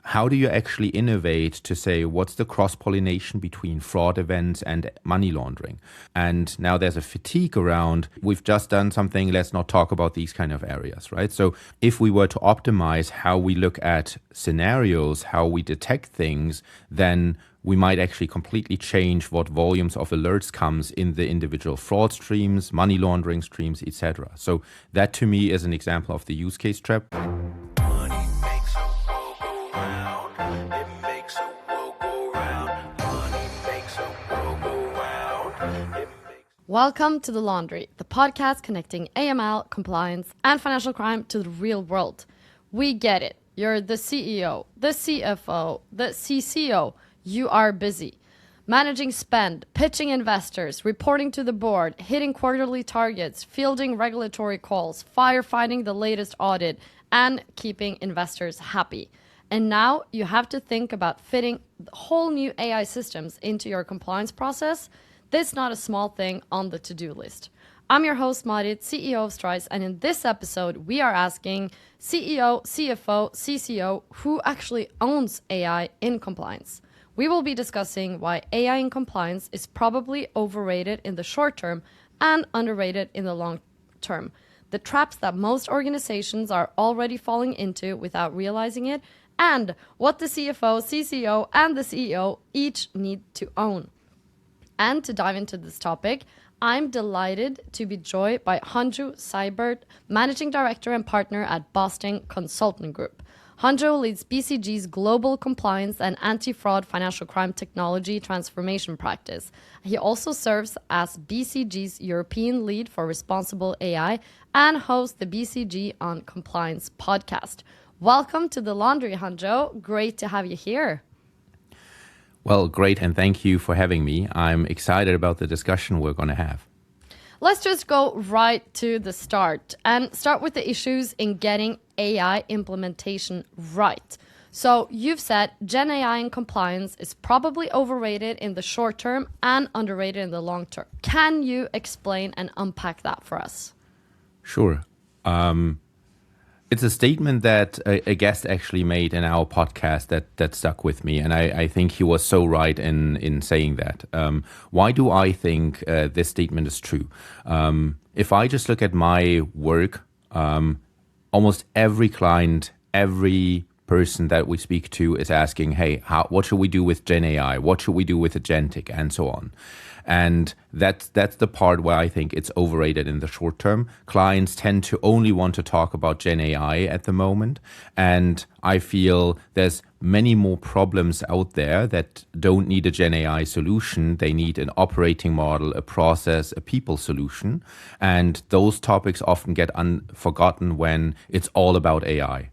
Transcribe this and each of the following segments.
how do you actually innovate to say what's the cross-pollination between fraud events and money laundering? And now there's a fatigue around, we've just done something, let's not talk about these kind of areas, right? So if we were to optimize how we look at scenarios, how we detect things, then we might actually completely change what volumes of alerts comes in the individual fraud streams, money laundering streams, etc. So that to me is an example of the use case trap. Welcome to The Laundry, the podcast connecting AML, compliance, and financial crime to the real world. We get it. You're the CEO, the CFO, the CCO. You are busy. Managing spend, pitching investors, reporting to the board, hitting quarterly targets, fielding regulatory calls, firefighting the latest audit, and keeping investors happy. And now you have to think about fitting whole new AI systems into your compliance process. This is not a small thing on the to-do list. I'm your host, Marit, CEO of Strise, and in this episode, we are asking CEO, CFO, CCO, who actually owns AI in compliance. We will be discussing why AI in compliance is probably overrated in the short term and underrated in the long term, the traps that most organizations are already falling into without realizing it, and what the CFO, CCO, and the CEO each need to own. And to dive into this topic, I'm delighted to be joined by Hanjo Seibert, Managing Director and Partner at Boston Consulting Group. Hanjo leads BCG's global compliance and anti-fraud financial crime technology transformation practice. He also serves as BCG's European lead for responsible AI and hosts the BCG on Compliance podcast. Welcome to The Laundry, Hanjo. Great to have you here. Well, great, and thank you for having me. I'm excited about the discussion we're going to have. Let's just go right to the start and start with the issues in getting AI implementation right. So you've said Gen AI in compliance is probably overrated in the short term and underrated in the long term. Can you explain and unpack that for us? Sure. It's a statement that a guest actually made in our podcast that stuck with me. And I think he was so right in saying that. Why do I think this statement is true? If I just look at my work, almost every client, every person that we speak to is asking, hey, what should we do with Gen AI? What should we do with agentic? And so on. And that's the part where I think it's overrated in the short term. Clients tend to only want to talk about Gen AI at the moment. And I feel there's many more problems out there that don't need a Gen AI solution. They need an operating model, a process, a people solution. And those topics often get forgotten when it's all about AI.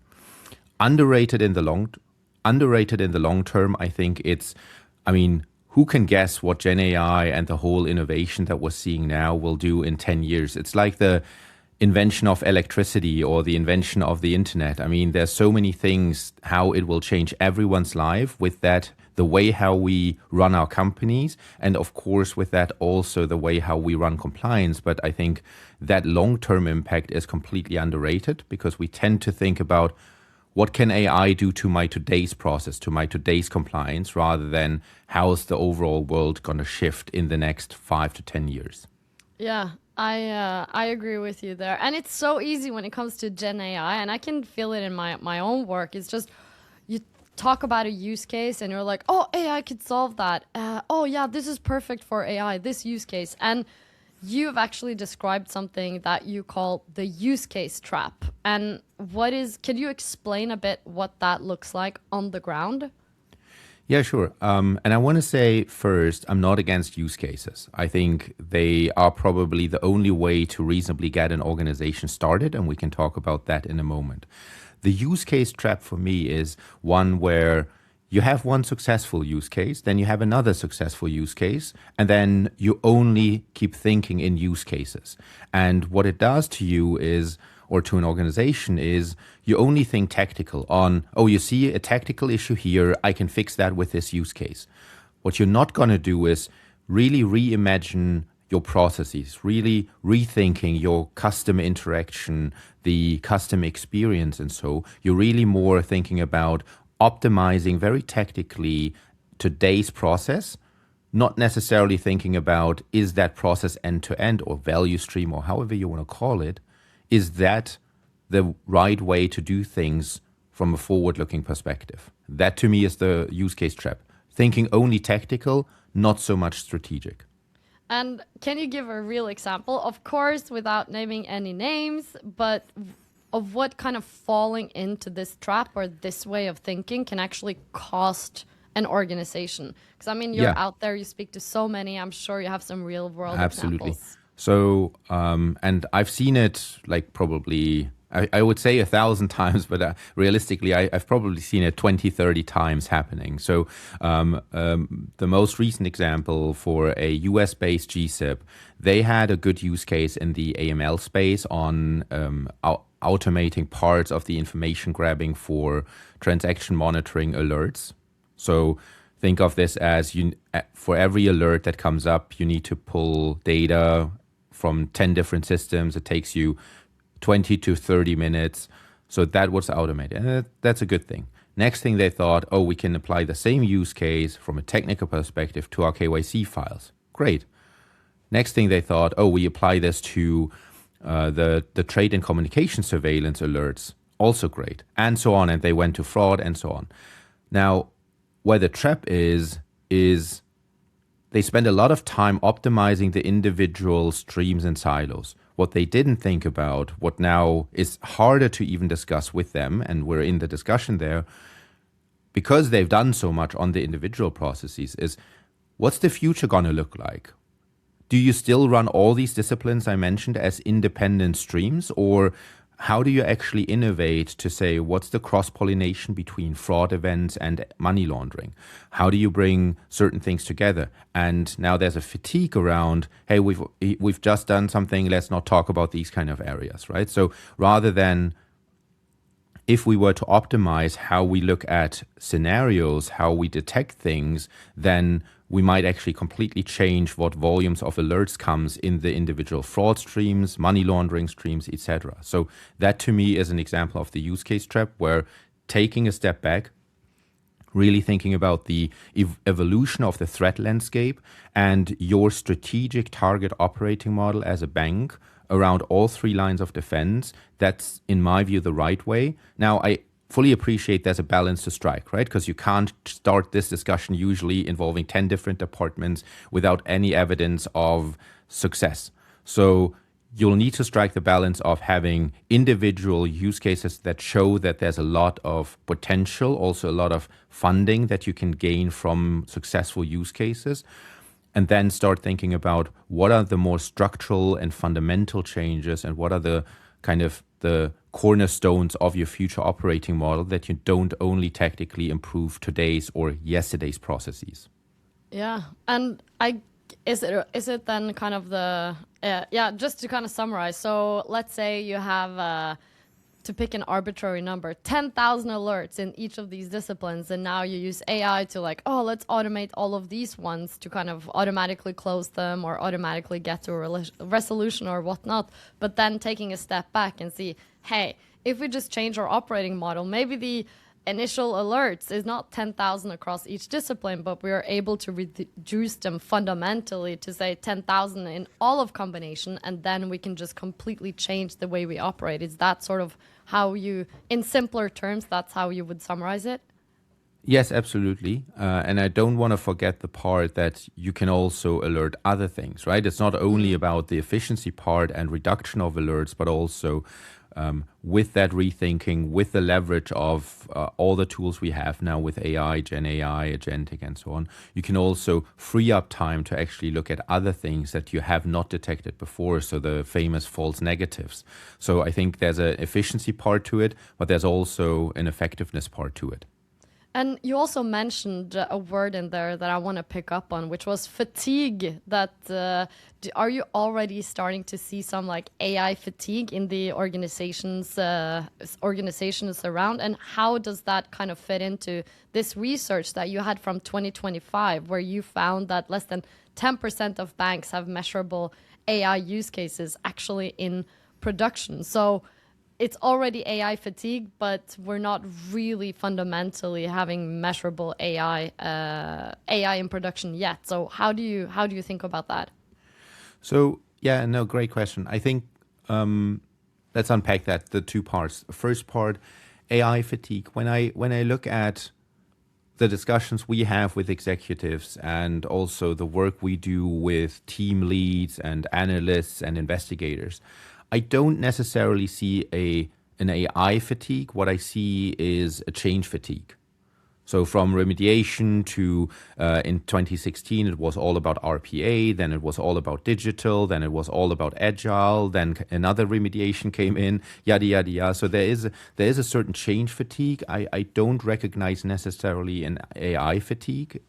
Underrated in the long term, I think who can guess what Gen AI and the whole innovation that we're seeing now will do in 10 years? It's like the invention of electricity or the invention of the internet. There's so many things, how it will change everyone's life with that, the way how we run our companies, and of course with that also the way how we run compliance. But I think that long-term impact is completely underrated because we tend to think about what can AI do to my today's process, to my today's compliance, rather than how's the overall world going to shift in the next 5 to 10 years? Yeah, I agree with you there. And it's so easy when it comes to Gen AI, and I can feel it in my own work. It's just, you talk about a use case and you're like, oh, AI could solve that. Oh yeah, this is perfect for AI, this use case. And you've actually described something that you call the use case trap. And can you explain a bit what that looks like on the ground? Yeah, sure. And I want to say first, I'm not against use cases. I think they are probably the only way to reasonably get an organization started, and we can talk about that in a moment. The use case trap for me is one where you have one successful use case, then you have another successful use case, and then you only keep thinking in use cases. And what it does to you is, or to an organization is, you only think tactical on, oh, you see a tactical issue here, I can fix that with this use case. What you're not going to do is really reimagine your processes, really rethinking your customer interaction, the customer experience. And so you're really more thinking about optimizing very tactically today's process, not necessarily thinking about is that process end-to-end or value stream or however you want to call it, is that the right way to do things from a forward-looking perspective? That to me is the use case trap. Thinking only tactical, not so much strategic. And can you give a real example, of course, without naming any names, but of what kind of falling into this trap or this way of thinking can actually cost an organization? Because, I mean, you're out there, you speak to so many, I'm sure you have some real world examples. So, and I've seen it like probably, I would say 1,000 times, but realistically, I've probably seen it 20, 30 times happening. So the most recent example for a US-based GSIP, they had a good use case in the AML space on automating parts of the information grabbing for transaction monitoring alerts. So think of this as for every alert that comes up, you need to pull data from 10 different systems. It takes you 20 to 30 minutes. So that was automated. And that's a good thing. Next thing they thought, we can apply the same use case from a technical perspective to our KYC files. Great. Next thing they thought, we apply this to the trade and communication surveillance alerts. Also great. And so on. And they went to fraud and so on. Now, where the trap is they spend a lot of time optimizing the individual streams and silos. What they didn't think about, what now is harder to even discuss with them, and we're in the discussion there, because they've done so much on the individual processes, is what's the future going to look like? Do you still run all these disciplines I mentioned as independent streams, or how do you actually innovate to say what's the cross-pollination between fraud events and money laundering? How do you bring certain things together? And now there's a fatigue around, hey, we've just done something, let's not talk about these kind of areas, right? So rather than, if we were to optimize how we look at scenarios, how we detect things, then we might actually completely change what volumes of alerts comes in the individual fraud streams, money laundering streams, etc. So that to me is an example of the use case trap, where taking a step back, really thinking about the evolution of the threat landscape and your strategic target operating model as a bank around all three lines of defense, that's, in my view, the right way. Now, I fully appreciate there's a balance to strike, right? Because you can't start this discussion usually involving 10 different departments without any evidence of success. So you'll need to strike the balance of having individual use cases that show that there's a lot of potential, also a lot of funding that you can gain from successful use cases, and then start thinking about what are the more structural and fundamental changes and what are the kind of the cornerstones of your future operating model that you don't only tactically improve today's or yesterday's processes. Yeah, and is it then kind of the just to kind of summarize. So let's say you have to pick an arbitrary number, 10,000 alerts in each of these disciplines, and now you use AI to let's automate all of these ones to kind of automatically close them or automatically get to a resolution or whatnot. But then taking a step back and see, hey, if we just change our operating model, maybe the initial alerts is not 10,000 across each discipline, but we are able to reduce them fundamentally to say 10,000 in all of combination, and then we can just completely change the way we operate. Is that sort of how you, in simpler terms, that's how you would summarize it? Yes, absolutely. And I don't want to forget the part that you can also alert other things, right? It's not only about the efficiency part and reduction of alerts, but also with that rethinking, with the leverage of all the tools we have now with AI, Gen AI, Agentic, and so on, you can also free up time to actually look at other things that you have not detected before. So the famous false negatives. So I think there's an efficiency part to it, but there's also an effectiveness part to it. And you also mentioned a word in there that I want to pick up on, which was fatigue. That are you already starting to see some AI fatigue in the organizations around? And how does that kind of fit into this research that you had from 2025, where you found that less than 10% of banks have measurable AI use cases actually in production? So it's already AI fatigue, but we're not really fundamentally having measurable AI in production yet. So how do you think about that? So yeah, no, great question. I think let's unpack that, the two parts. The first part, AI fatigue. When I look at the discussions we have with executives and also the work we do with team leads and analysts and investigators, I don't necessarily see an AI fatigue. What I see is a change fatigue. So from remediation to in 2016, it was all about RPA, then it was all about digital, then it was all about agile, then another remediation came in, yada, yada, yada. So there is a certain change fatigue. I don't recognize necessarily an AI fatigue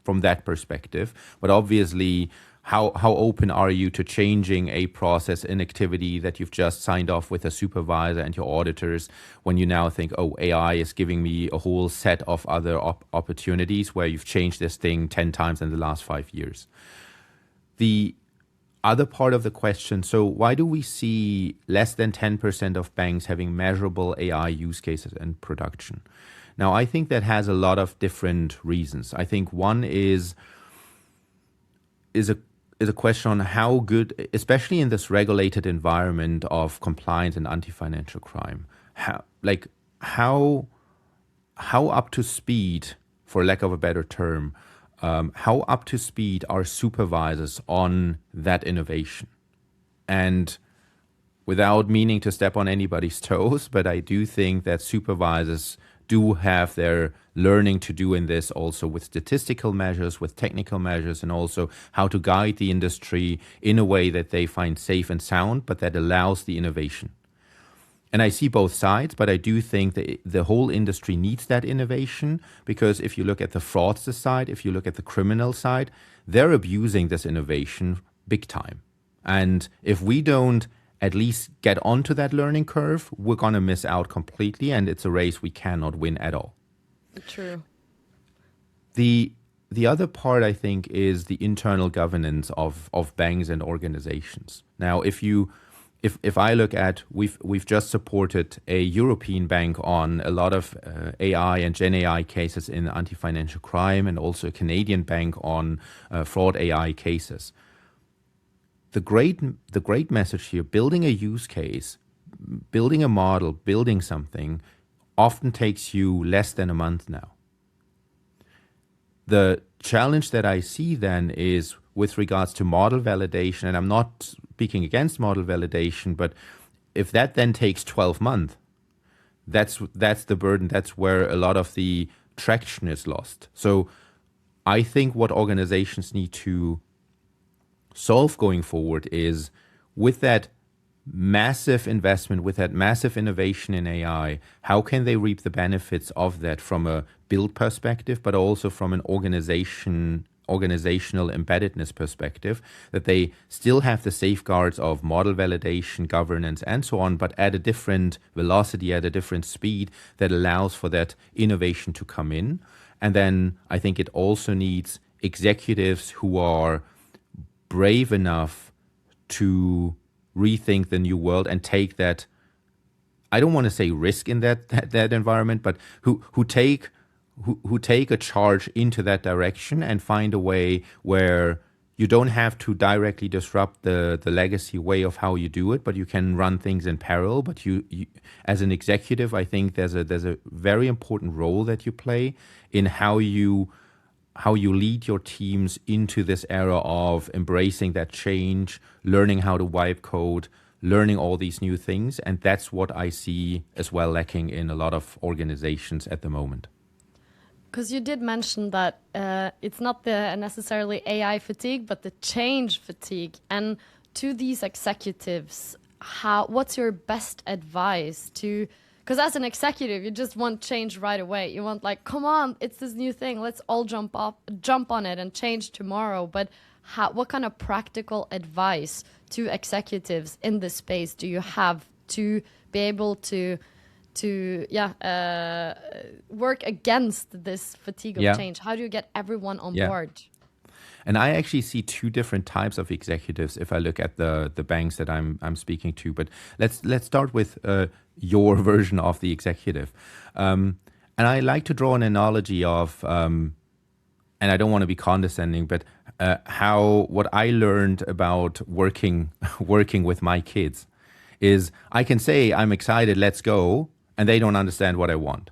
from that perspective, but obviously how open are you to changing a process in activity that you've just signed off with a supervisor and your auditors when you now think, oh, AI is giving me a whole set of other opportunities where you've changed this thing 10 times in the last 5 years. The other part of the question, so why do we see less than 10% of banks having measurable AI use cases in production? Now, I think that has a lot of different reasons. I think one is a question on how good, especially in this regulated environment of compliance and anti-financial crime, how up to speed, for lack of a better term, how up to speed are supervisors on that innovation? And without meaning to step on anybody's toes, but I do think that supervisors do have their learning to do in this also with statistical measures, with technical measures, and also how to guide the industry in a way that they find safe and sound, but that allows the innovation. And I see both sides, but I do think that the whole industry needs that innovation, because if you look at the fraudster side, if you look at the criminal side, they're abusing this innovation big time. And if we don't at least get onto that learning curve, we're going to miss out completely, and it's a race we cannot win at all. True. The other part, I think, is the internal governance of banks and organizations. Now, if I look at, we've just supported a European bank on a lot of AI and Gen AI cases in anti-financial crime, and also a Canadian bank on fraud AI cases. The great message here, building a use case, building a model, building something, often takes you less than a month now. The challenge that I see then is with regards to model validation, and I'm not speaking against model validation, but if that then takes 12 months, that's the burden. That's where a lot of the traction is lost. So I think what organizations need to solve going forward is, with that massive investment, with that massive innovation in AI, how can they reap the benefits of that from a build perspective, but also from an organizational embeddedness perspective, that they still have the safeguards of model validation, governance, and so on, but at a different velocity, at a different speed that allows for that innovation to come in. And then I think it also needs executives who are brave enough to rethink the new world and take that, I don't want to say risk in that environment, but who take a charge into that direction and find a way where you don't have to directly disrupt the legacy way of how you do it, but you can run things in parallel. But you as an executive, I think there's a very important role that you play in how you lead your teams into this era of embracing that change, learning how to wipe code, learning all these new things. And that's what I see as well lacking in a lot of organizations at the moment. Because you did mention that it's not the necessarily AI fatigue, but the change fatigue. And to these executives, what's your best advice to? Because as an executive, you just want change right away. You want, like, come on, it's this new thing. Let's all jump on it and change tomorrow. But what kind of practical advice to executives in this space do you have to be able to work against this fatigue of change? How do you get everyone on board? And I actually see two different types of executives if I look at the banks that I'm speaking to. But let's start with your version of the executive. And I like to draw an analogy of, and I don't want to be condescending, but how what I learned about working with my kids is I can say I'm excited, let's go, and they don't understand what I want,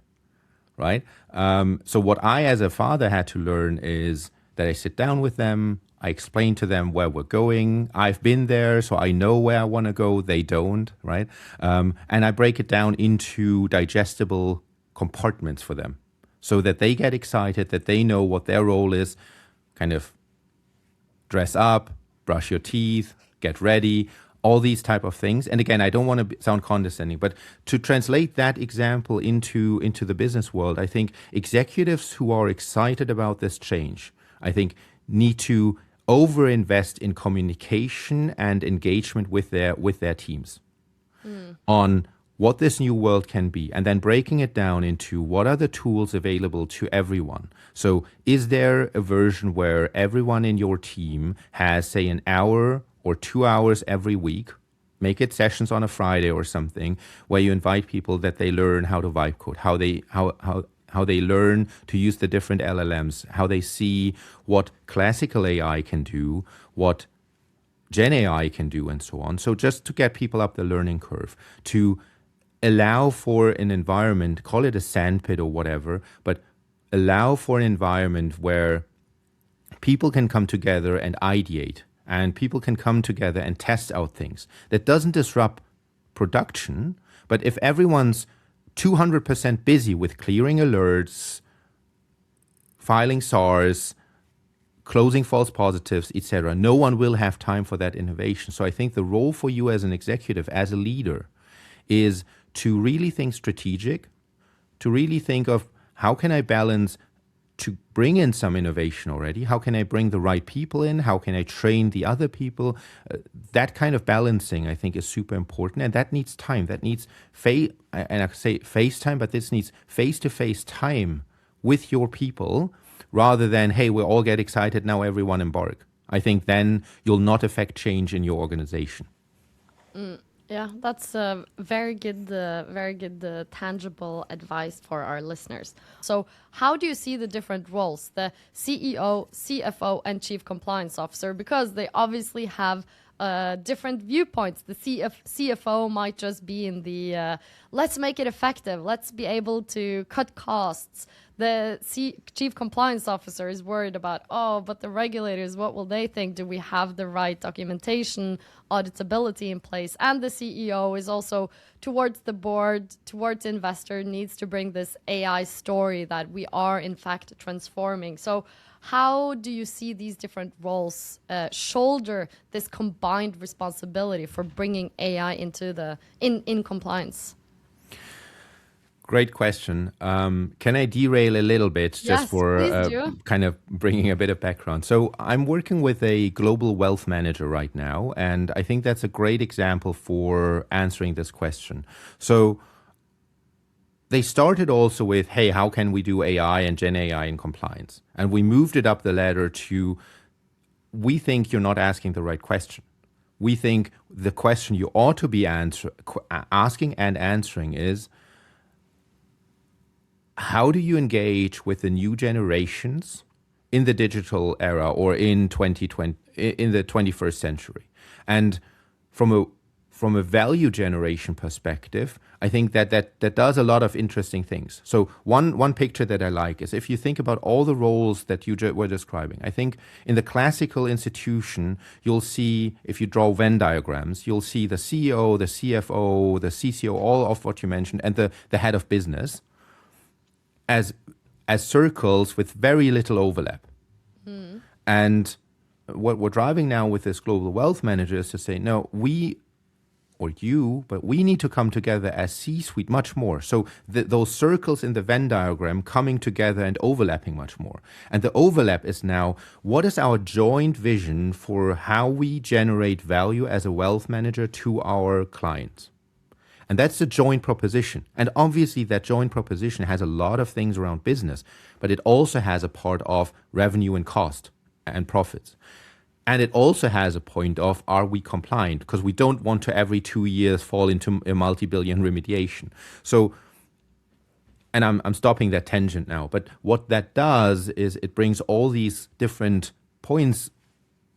right? So what I as a father had to learn is that I sit down with them, I explain to them where we're going. I've been there, so I know where I want to go. They don't, right? And I break it down into digestible compartments for them so that they get excited, that they know what their role is, kind of dress up, brush your teeth, get ready, all these type of things. And again, I don't want to sound condescending, but to translate that example into the business world, I think executives who are excited about this change, I think need to overinvest in communication and engagement with their teams on what this new world can be, and then breaking it down into what are the tools available to everyone. So is there a version where everyone in your team has, say, an hour or 2 hours every week, make it sessions on a Friday or something, where you invite people that they learn how to vibe code, how they learn to use the different LLMs, how they see what classical AI can do, what Gen AI can do, and so on. So just to get people up the learning curve, to allow for an environment, call it a sandpit or whatever, but allow for an environment where people can come together and ideate, and people can come together and test out things. That doesn't disrupt production, but if everyone's 200% busy with clearing alerts, filing SARs, closing false positives, etc., no one will have time for that innovation. So I think the role for you as an executive, as a leader, is to really think strategic, to really think of how can I balance to bring in some innovation already? How can I bring the right people in? How can I train the other people? That kind of balancing, I think, is super important. And that needs time. That needs, and I say FaceTime, but this needs face-to-face time with your people rather than, hey, we all get excited, now everyone embark. I think then you'll not affect change in your organization. Yeah, that's very good tangible advice for our listeners. So how do you see the different roles, the CEO, CFO, and Chief Compliance Officer? Because they obviously have different viewpoints. The CFO might just be in the let's make it effective, let's be able to cut costs. The Chief Compliance Officer is worried about, but the regulators, what will they think? Do we have the right documentation, auditability in place? And the CEO is also towards the board, towards investor, needs to bring this AI story that we are in fact transforming. So how do you see these different roles shoulder this combined responsibility for bringing AI into in compliance? Great question. Can I derail a little bit just for kind of bringing a bit of background? So I'm working with a global wealth manager right now, and I think that's a great example for answering this question. So they started also with, hey, how can we do AI and Gen AI in compliance? And we moved it up the ladder to, we think you're not asking the right question. We think the question you ought to be asking and answering is, how do you engage with the new generations in the digital era or in 2020, in the 21st century? And from a value generation perspective, I think that does a lot of interesting things. So one picture that I like is if you think about all the roles that you were describing, I think in the classical institution, you'll see, if you draw Venn diagrams, you'll see the CEO, the CFO, the CCO, all of what you mentioned, and the head of business as circles with very little overlap. And what we're driving now with this global wealth manager is to say, no, but we need to come together as C-suite much more. So those circles in the Venn diagram coming together and overlapping much more. And the overlap is now, what is our joint vision for how we generate value as a wealth manager to our clients? And that's the joint proposition. And obviously that joint proposition has a lot of things around business, but it also has a part of revenue and cost. and profits. And it also has a point of, are we compliant? Because we don't want to every 2 years fall into a multi-billion remediation. So, and I'm stopping that tangent now, but what that does is it brings all these different points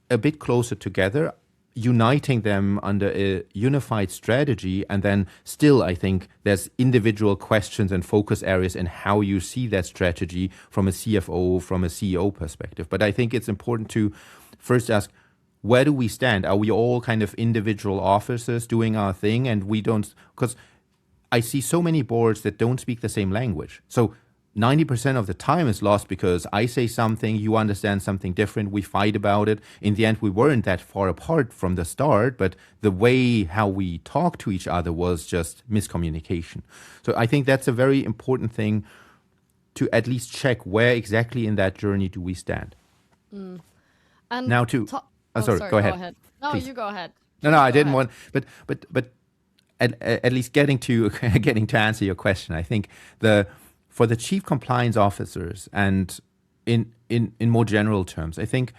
a bit closer together, uniting them under a unified strategy. And then still, I think there's individual questions and focus areas in how you see that strategy from a CFO, from a CEO perspective. But I think it's important to first ask, where do we stand? Are we all kind of individual officers doing our thing? And we don't, because I see so many boards that don't speak the same language. So 90% of the time is lost because I say something, you understand something different, we fight about it. In the end, we weren't that far apart from the start, but the way how we talk to each other was just miscommunication. So I think that's a very important thing to at least check where exactly in that journey do we stand. And now to, sorry, go ahead. No, Please. You go ahead. No, I didn't want, but at least getting to answer your question, I think for the chief compliance officers and in more general terms, I think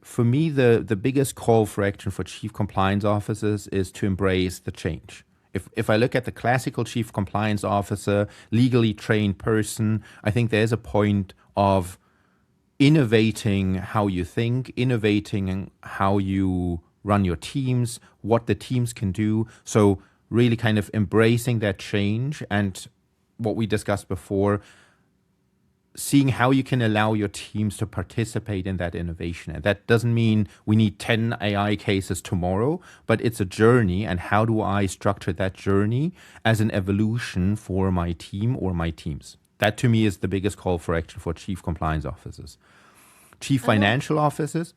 for me the biggest call for action for chief compliance officers is to embrace the change. If I look at the classical chief compliance officer, legally trained person, I think there's a point of innovating how you think, innovating how you run your teams, what the teams can do. So really kind of embracing that change and what we discussed before, seeing how you can allow your teams to participate in that innovation. And that doesn't mean we need 10 AI cases tomorrow, but it's a journey. And how do I structure that journey as an evolution for my team or my teams? That to me is the biggest call for action for chief compliance officers. Chief financial officers?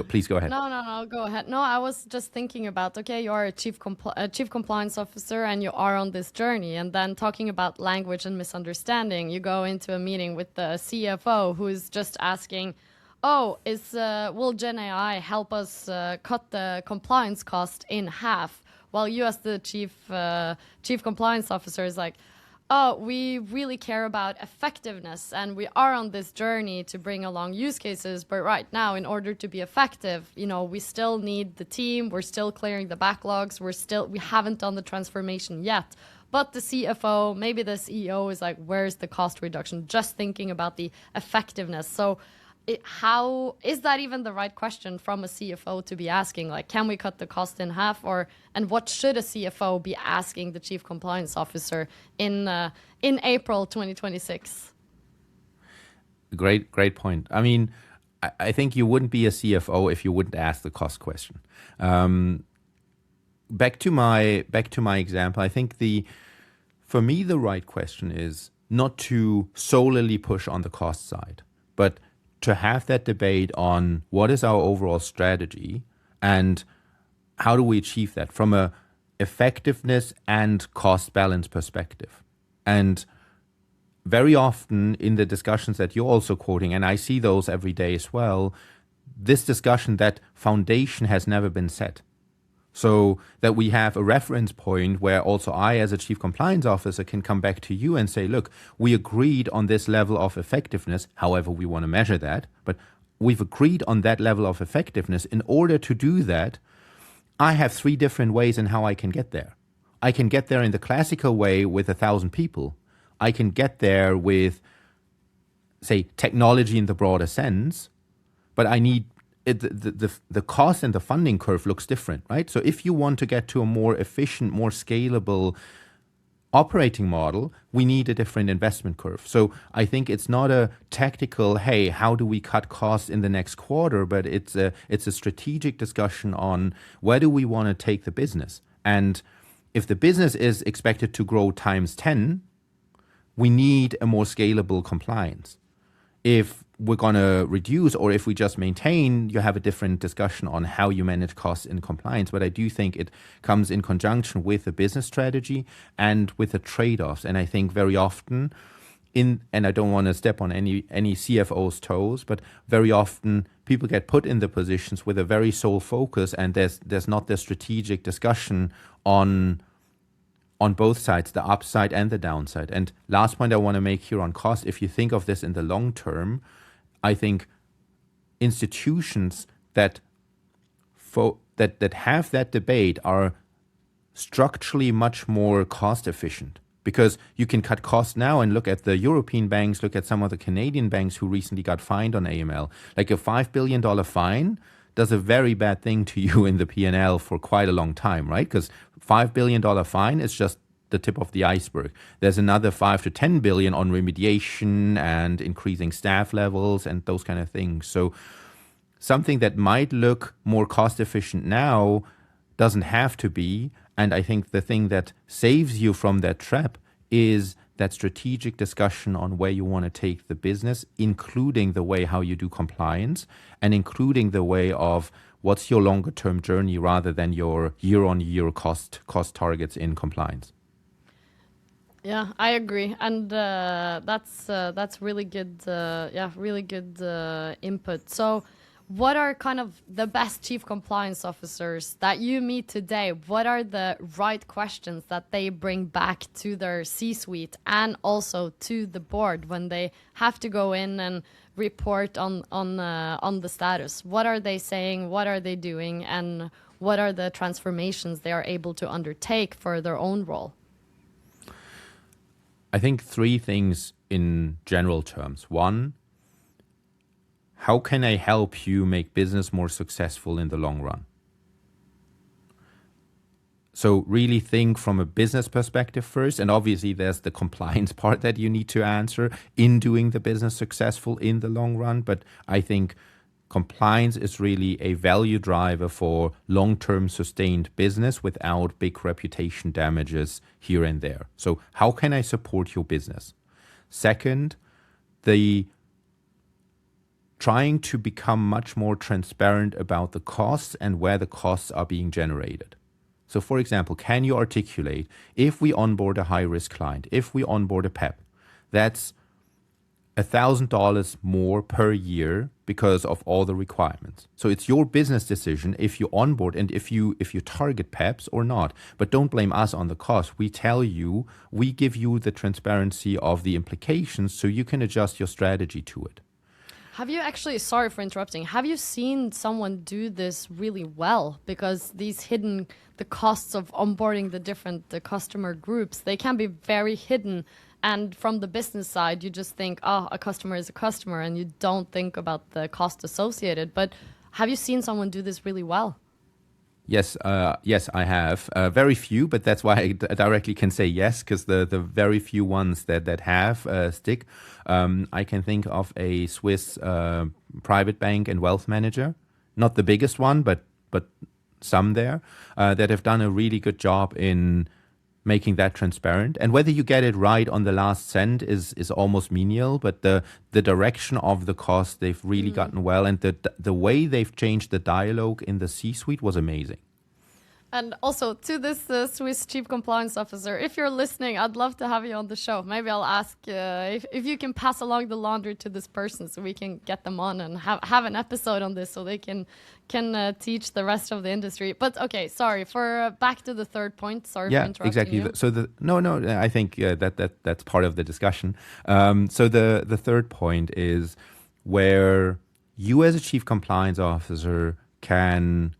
Please go ahead. No, go ahead. No, I was just thinking about, okay, you are a chief compliance officer and you are on this journey. And then talking about language and misunderstanding, you go into a meeting with the CFO who is just asking, will Gen AI help us cut the compliance cost in half? While you as the chief compliance officer is like, we really care about effectiveness and we are on this journey to bring along use cases. But right now, in order to be effective, we still need the team. We're still clearing the backlogs. We haven't done the transformation yet. But the CFO, maybe the CEO is like, where's the cost reduction? Just thinking about the effectiveness. So how is that even the right question from a CFO to be asking? Like, can we cut the cost in half? And what should a CFO be asking the chief compliance officer in April 2026? Great point. I mean, I think you wouldn't be a CFO if you wouldn't ask the cost question. Back to my example, I think for me the right question is not to solely push on the cost side, but to have that debate on what is our overall strategy and how do we achieve that from a effectiveness and cost balance perspective. And very often in the discussions that you're also quoting, and I see those every day as well, this discussion, that foundation has never been set. So that we have a reference point where also I, as a chief compliance officer, can come back to you and say, look, we agreed on this level of effectiveness, however we want to measure that, but we've agreed on that level of effectiveness. In order to do that, I have 3 different ways in how I can get there. I can get there in the classical way with 1,000 people. I can get there with, say, technology in the broader sense, but I need the cost and the funding curve looks different, right? So if you want to get to a more efficient, more scalable operating model, we need a different investment curve. So I think it's not a tactical, hey, how do we cut costs in the next quarter? But it's a strategic discussion on where do we want to take the business. And if the business is expected to grow times 10, we need a more scalable compliance. If we're going to reduce or if we just maintain, you have a different discussion on how you manage costs in compliance. But I do think it comes in conjunction with the business strategy and with the trade-offs. And I think very often and I don't want to step on any CFO's toes, but very often people get put in the positions with a very sole focus and there's not the strategic discussion on both sides, the upside and the downside. And last point I want to make here on cost, if you think of this in the long term, I think institutions that that have that debate are structurally much more cost efficient, because you can cut costs now and look at the European banks, look at some of the Canadian banks who recently got fined on AML. Like a $5 billion fine does a very bad thing to you in the P&L for quite a long time, right? Because $5 billion fine is just the tip of the iceberg. There's another 5 to 10 billion on remediation and increasing staff levels and those kind of things. So something that might look more cost efficient now doesn't have to be. And I think the thing that saves you from that trap is that strategic discussion on where you want to take the business, including the way how you do compliance and including the way of what's your longer term journey rather than your year-on-year cost targets in compliance. Yeah, I agree, and that's really good. Really good input. So, what are kind of the best chief compliance officers that you meet today? What are the right questions that they bring back to their C-suite and also to the board when they have to go in and report on the status? What are they saying? What are they doing? And what are the transformations they are able to undertake for their own role? I think three things in general terms. One, how can I help you make business more successful in the long run? So really think from a business perspective first. And obviously there's the compliance part that you need to answer in doing the business successful in the long run. But I think compliance is really a value driver for long-term sustained business without big reputation damages here and there. So how can I support your business? Second, the trying to become much more transparent about the costs and where the costs are being generated. So for example, can you articulate, if we onboard a high-risk client, if we onboard a PEP, that's $1,000 more per year because of all the requirements. So it's your business decision if you onboard and if you target PEPs or not. But don't blame us on the cost. We tell you, we give you the transparency of the implications so you can adjust your strategy to it. Have you actually, sorry for interrupting, have you seen someone do this really well? Because these hidden, the costs of onboarding the customer groups, they can be very hidden. And from the business side, you just think, oh, a customer is a customer, and you don't think about the cost associated. But have you seen someone do this really well? Yes, I have. Very few, but that's why I directly can say yes, because the very few ones that have stick. I can think of a Swiss private bank and wealth manager, not the biggest one, but some there, that have done a really good job in making that transparent. And whether you get it right on the last cent is almost menial, but the direction of the cost, they've really gotten well. And the way they've changed the dialogue in the C-suite was amazing. And also to this Swiss Chief Compliance Officer, if you're listening, I'd love to have you on the show. Maybe I'll ask if you can pass along the laundry to this person so we can get them on and have an episode on this so they can teach the rest of the industry. But okay, sorry, for back to the third point. Sorry for interrupting exactly. you. So no, I think that's part of the discussion. So the third point is where you as a Chief Compliance Officer can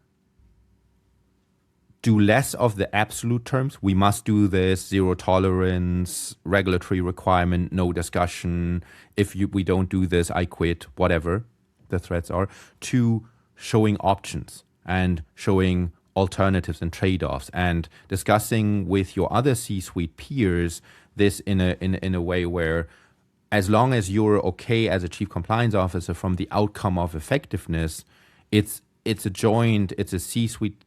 do less of the absolute terms. We must do this, zero tolerance, regulatory requirement, no discussion. If we don't do this, I quit, whatever the threats are, to showing options and showing alternatives and trade-offs and discussing with your other C-suite peers this in a way where as long as you're okay as a Chief Compliance Officer from the outcome of effectiveness, it's a joint, it's a C-suite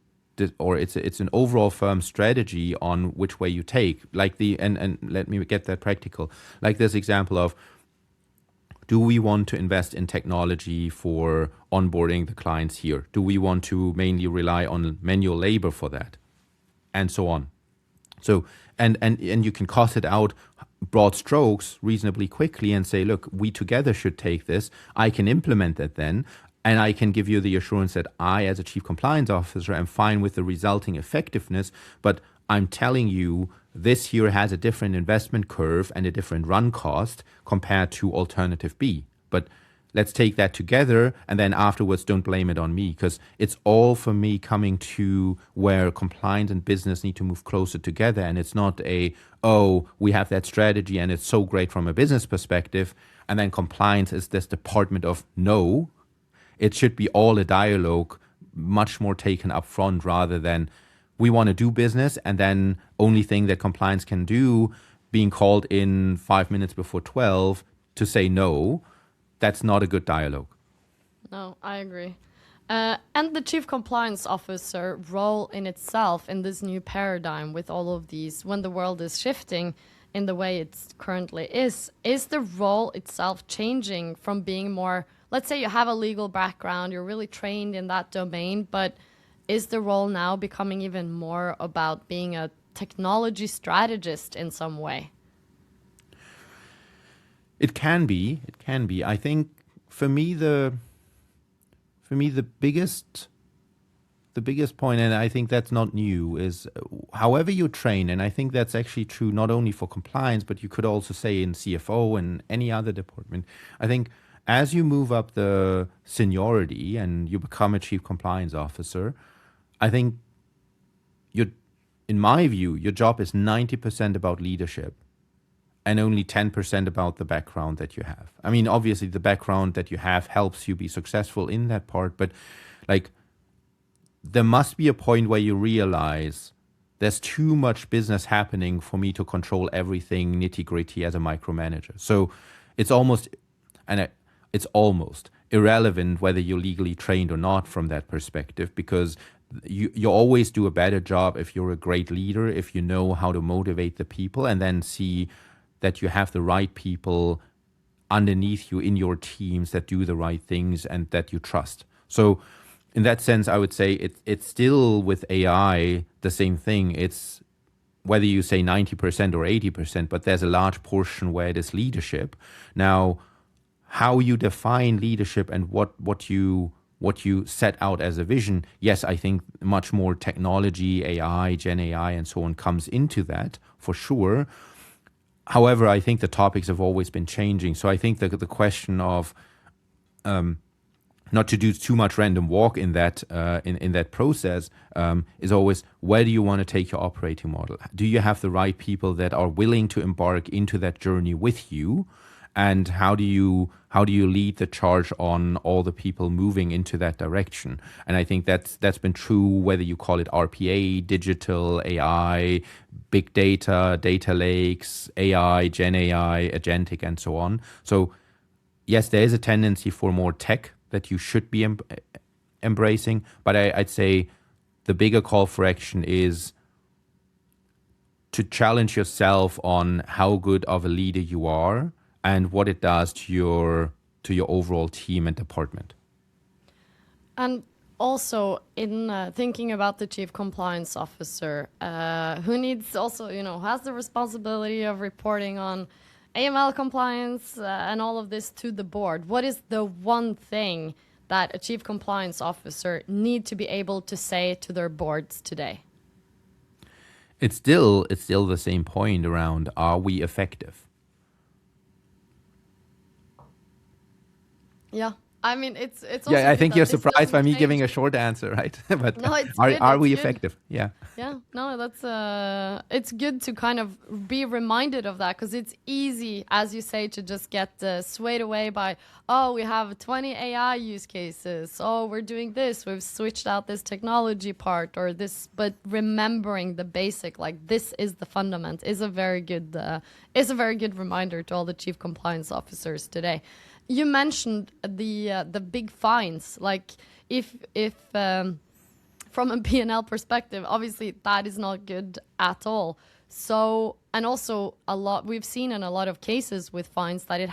or it's an overall firm strategy on which way you take. Like and let me get that practical. Like this example of, do we want to invest in technology for onboarding the clients here? Do we want to mainly rely on manual labor for that? And so on. So and you can cost it out broad strokes reasonably quickly and say, look, we together should take this. I can implement that then. And I can give you the assurance that I, as a Chief Compliance Officer, am fine with the resulting effectiveness, but I'm telling you this here has a different investment curve and a different run cost compared to alternative B. But let's take that together, and then afterwards don't blame it on me, because it's all for me coming to where compliance and business need to move closer together. And it's not we have that strategy and it's so great from a business perspective, and then compliance is this department of no. It should be all a dialogue, much more taken up front, rather than we want to do business and then only thing that compliance can do being called in 5 minutes before 12 to say no. That's not a good dialogue. No, I agree. And the chief compliance officer role in itself in this new paradigm with all of these, when the world is shifting in the way it currently is the role itself changing from being more, let's say you have a legal background, you're really trained in that domain, but is the role now becoming even more about being a technology strategist in some way? It can be. I think for me the biggest point, and I think that's not new, is however you train, and I think that's actually true not only for compliance, but you could also say in CFO and any other department. I think as you move up the seniority and you become a chief compliance officer, I think in my view, your job is 90% about leadership and only 10% about the background that you have. I mean, obviously the background that you have helps you be successful in that part, but like there must be a point where you realize there's too much business happening for me to control everything nitty-gritty as a micromanager. So it's almost irrelevant whether you're legally trained or not from that perspective, because you always do a better job if you're a great leader, if you know how to motivate the people and then see that you have the right people underneath you in your teams that do the right things and that you trust. So in that sense, I would say it's still with AI the same thing. It's whether you say 90% or 80%, but there's a large portion where it is leadership. Now, how you define leadership and what you set out as a vision, yes, I think much more technology, AI, Gen AI, and so on comes into that for sure. However, I think the topics have always been changing. So I think that the question of not to do too much random walk in that in that process is always, where do you want to take your operating model? Do you have the right people that are willing to embark into that journey with you? And how do you lead the charge on all the people moving into that direction? And I think that's been true whether you call it RPA, digital, AI, big data, data lakes, AI, Gen AI, agentic, and so on. So yes, there is a tendency for more tech that you should be embracing, but I'd say the bigger call for action is to challenge yourself on how good of a leader you are and what it does to your overall team and department. And also in thinking about the chief compliance officer, who needs also, has the responsibility of reporting on AML compliance and all of this to the board. What is the one thing that a chief compliance officer need to be able to say to their boards today? It's still the same point around, are we effective? Yeah, I mean, it's also yeah. I think you're surprised by me change. giving a short answer, right? But no, are we good. effective? Yeah. Yeah, no, that's it's good to kind of be reminded of that, because it's easy, as you say, to just get swayed away by, oh, we have 20 AI use cases. Oh, we're doing this. We've switched out this technology part or this, but remembering the basic, like this is the fundament, is a very good reminder to all the chief compliance officers today. You mentioned the big fines, like if from a P&L perspective, obviously that is not good at all. So, and also we've seen in a lot of cases with fines that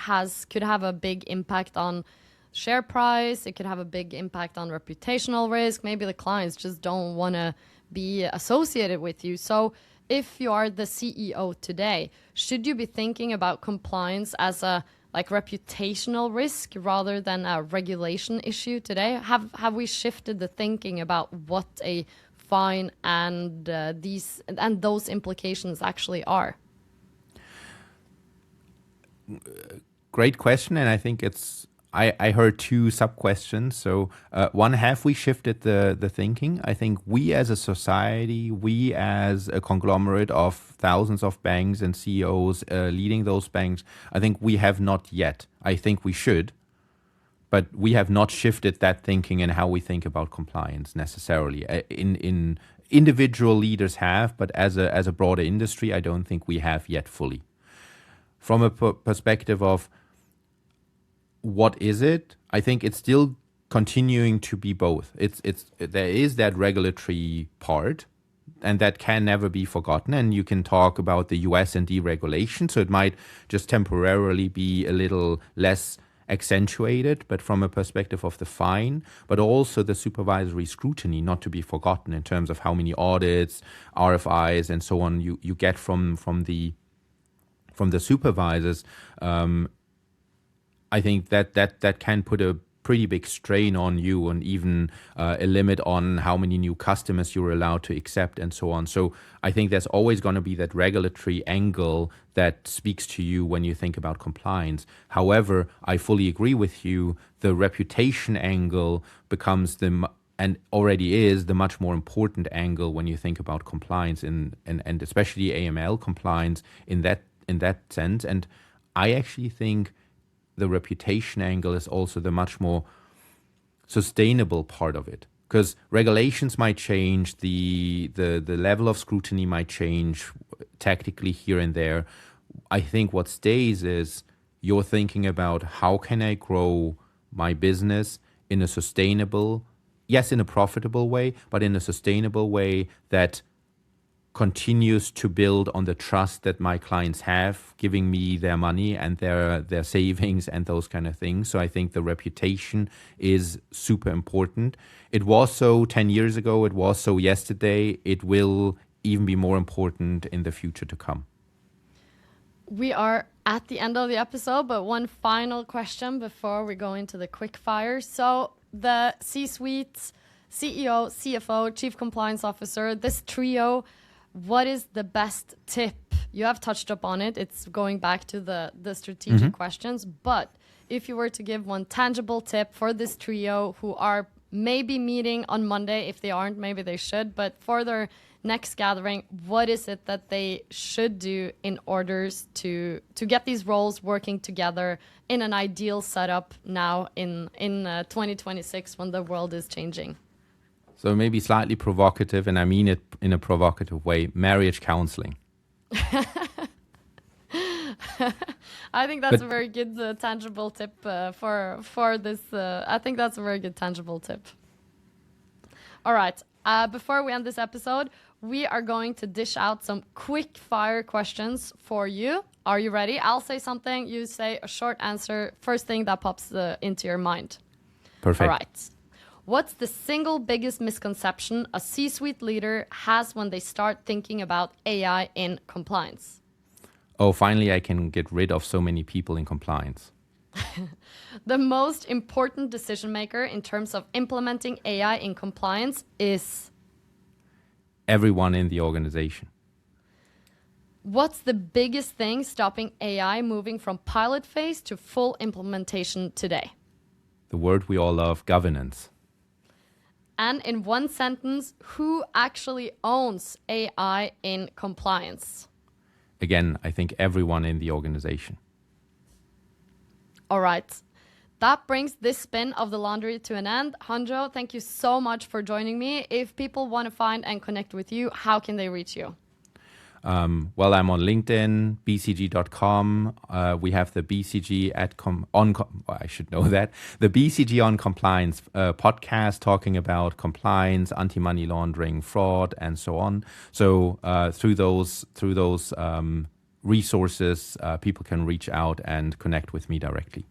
could have a big impact on share price. It could have a big impact on reputational risk. Maybe the clients just don't want to be associated with you. So if you are the CEO today, should you be thinking about compliance as a reputational risk rather than a regulation issue today? Have we shifted the thinking about what a fine and those implications actually are? Great question, and I think it's I heard two sub-questions. So one, have we shifted the thinking? I think we as a society, we as a conglomerate of thousands of banks and CEOs leading those banks, I think we have not yet. I think we should. But we have not shifted that thinking and how we think about compliance necessarily. In individual leaders have, but as a broader industry, I don't think we have yet fully. From a perspective of what is it, I think it's still continuing to be both. There is that regulatory part, and that can never be forgotten. And you can talk about the US and deregulation, so it might just temporarily be a little less accentuated, but from a perspective of the fine, but also the supervisory scrutiny, not to be forgotten in terms of how many audits, RFIs, and so on you get from the supervisors. I think that can put a pretty big strain on you, and even a limit on how many new customers you're allowed to accept and so on. So I think there's always going to be that regulatory angle that speaks to you when you think about compliance. However, I fully agree with you. The reputation angle becomes and already is the much more important angle when you think about compliance and especially AML compliance in that sense. And I actually think the reputation angle is also the much more sustainable part of it, because regulations might change, the level of scrutiny might change tactically here and there. I think what stays is you're thinking about how can I grow my business in a sustainable, yes, in a profitable way, but in a sustainable way that continues to build on the trust that my clients have, giving me their money and their savings and those kind of things. So I think the reputation is super important. It was so 10 years ago, it was so yesterday, it will even be more important in the future to come. We are at the end of the episode, but one final question before we go into the quick fire. So the C-suite, CEO, CFO, Chief Compliance Officer, this trio, what is the best tip? You have touched upon it. It's going back to the strategic questions. But if you were to give one tangible tip for this trio who are maybe meeting on Monday, if they aren't, maybe they should. But for their next gathering, what is it that they should do in order to get these roles working together in an ideal setup now in 2026 when the world is changing? So maybe slightly provocative, and I mean it in a provocative way, marriage counseling. I think that's a very good tangible tip for this. I think that's a very good tangible tip. All right. Before we end this episode, we are going to dish out some quick fire questions for you. Are you ready? I'll say something. You say a short answer. First thing that pops into your mind. Perfect. All right. What's the single biggest misconception a C-suite leader has when they start thinking about AI in compliance? Oh, finally, I can get rid of so many people in compliance. The most important decision maker in terms of implementing AI in compliance is? Everyone in the organization. What's the biggest thing stopping AI moving from pilot phase to full implementation today? The word we all love, governance. And in one sentence, who actually owns AI in compliance? Again, I think everyone in the organization. All right. That brings this spin of the laundry to an end. Hanjo, thank you so much for joining me. If people want to find and connect with you, how can they reach you? Well, I'm on LinkedIn, bcg.com. We have the BCG I should know that. The BCG on Compliance podcast talking about compliance, anti-money laundering, fraud, and so on. So through those resources, people can reach out and connect with me directly.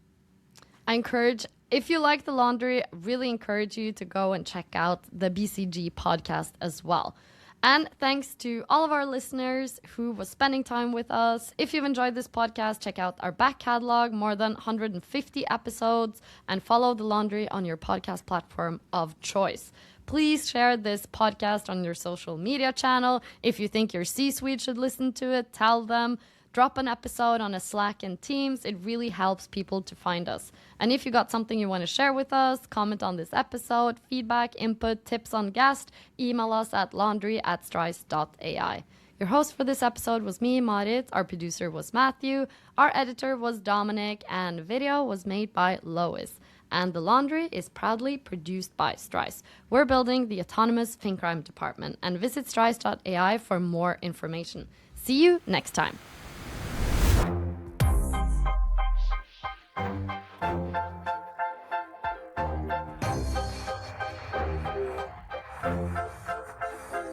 I encourage, if you like the laundry, really encourage you to go and check out the BCG podcast as well. And thanks to all of our listeners who was spending time with us. If you've enjoyed this podcast, check out our back catalog, more than 150 episodes, and follow The Laundry on your podcast platform of choice. Please share this podcast on your social media channel. If you think your C-suite should listen to it, tell them. Drop an episode on a Slack and Teams. It really helps people to find us. And if you got something you want to share with us, comment on this episode, feedback, input, tips on guest, email us at laundry@strise.ai. Your host for this episode was me, Marit. Our producer was Matthew. Our editor was Dominic. And video was made by Loïs. And The Laundry is proudly produced by Strise. We're building the autonomous fin crime department. And visit strise.ai for more information. See you next time.